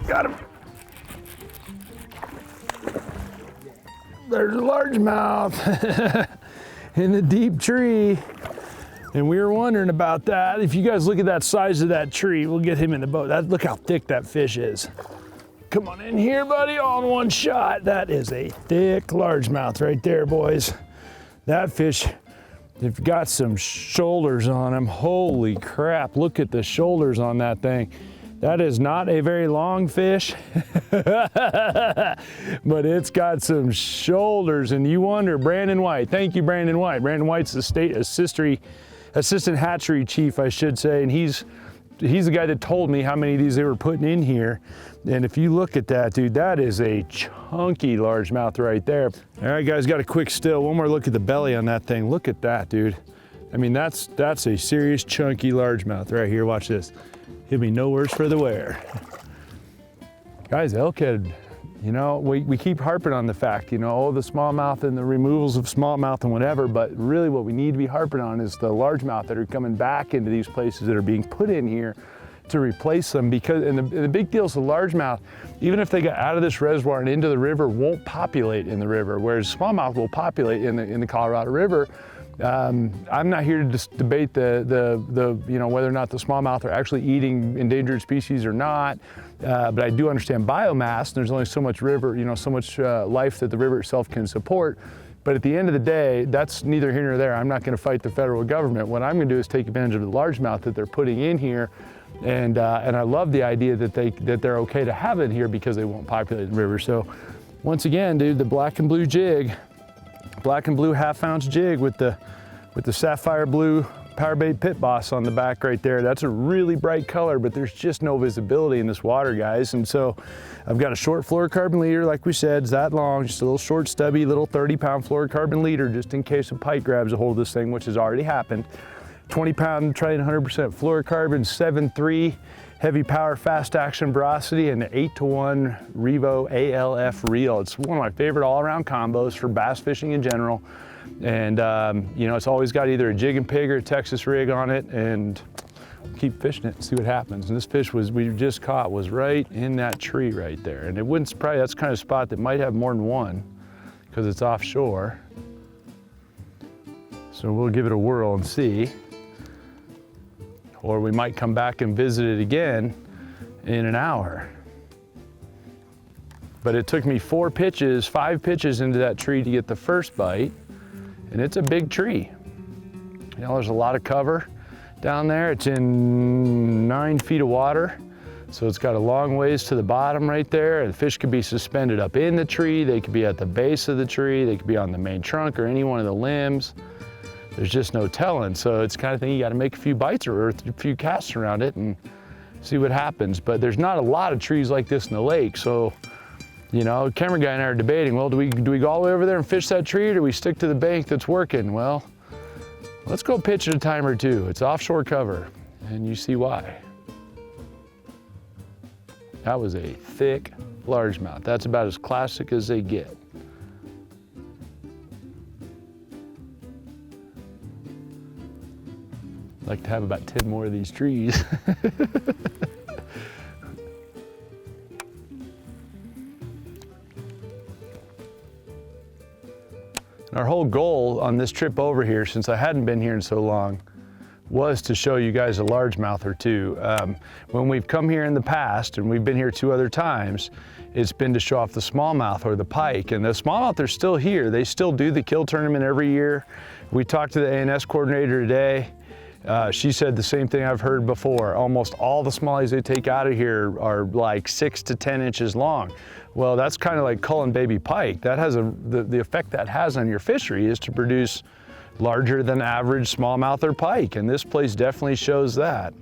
Got him. There's a largemouth in the deep tree. And we were wondering about that. If you guys look at that size of that tree, we'll get him in the boat. Look how thick that fish is. Come on in here, buddy, all in one shot. That is a thick largemouth right there, boys. That fish, they've got some shoulders on him. Holy crap, look at the shoulders on that thing. That is not a very long fish, but it's got some shoulders. And you wonder, Brandon White, thank you, Brandon White. Brandon White's the state assistant hatchery chief, I should say, and he's the guy that told me how many of these they were putting in here. And if you look at that, dude, that is a chunky largemouth right there. All right, guys, got a quick still. One more look at the belly on that thing. Look at that, dude. I mean, that's a serious chunky largemouth right here. Watch this. He'll be no worse for the wear. Guys, Elkhead, you know, we keep harping on the fact, you know, oh, the smallmouth and the removals of smallmouth and whatever, but really what we need to be harping on is the largemouth that are coming back into these places that are being put in here to replace them. Because, and the big deal is the largemouth, even if they got out of this reservoir and into the river, won't populate in the river, whereas smallmouth will populate in the Colorado River. I'm not here to just debate the you know, whether or not the smallmouth are actually eating endangered species or not, but I do understand biomass. And there's only so much river, you know, so much life that the river itself can support. But at the end of the day, that's neither here nor there. I'm not going to fight the federal government. What I'm going to do is take advantage of the largemouth that they're putting in here, and I love the idea that they're okay to have it here because they won't populate the river. So, once again, dude, the black and blue jig. Black and blue half-ounce jig with the sapphire blue power bait pit boss on the back right there. That's a really bright color, but there's just no visibility in this water, guys. And so I've got a short fluorocarbon leader, like we said, it's that long, just a little short, stubby, little 30-pound fluorocarbon leader, just in case a pike grabs a hold of this thing, which has already happened. 20-pound train, 100% fluorocarbon, 7.3. Heavy power, fast action veracity, and the 8-to-1 Revo ALF reel. It's one of my favorite all-around combos for bass fishing in general. And you know, it's always got either a jig and pig or a Texas rig on it, and keep fishing it and see what happens. And this fish we just caught was right in that tree right there. And it wouldn't surprise, that's the kind of spot that might have more than one because it's offshore. So we'll give it a whirl and see. Or we might come back and visit it again in an hour. But it took me 5 pitches into that tree to get the first bite, and it's a big tree. You know, there's a lot of cover down there. It's in 9 feet of water, so it's got a long ways to the bottom right there. The fish could be suspended up in the tree, they could be at the base of the tree, they could be on the main trunk or any one of the limbs. There's just no telling. So it's the kind of thing you got to make a few bites or a few casts around it and see what happens. But there's not a lot of trees like this in the lake. So, you know, camera guy and I are debating, well, do we go all the way over there and fish that tree, or do we stick to the bank that's working? Well, let's go pitch it a time or two. It's offshore cover, and you see why. That was a thick largemouth. That's about as classic as they get. I'd like to have about 10 more of these trees. Our whole goal on this trip over here, since I hadn't been here in so long, was to show you guys a largemouth or two. When we've come here in the past, and we've been here 2 other times, it's been to show off the smallmouth or the pike. And the smallmouth are still here. They still do the kill tournament every year. We talked to the A&S coordinator today. She said the same thing I've heard before. Almost all the smallies they take out of here are like 6 to 10 inches long. Well, that's kind of like culling baby pike. That has the effect that has on your fishery is to produce larger than average smallmouth or pike, and this place definitely shows that.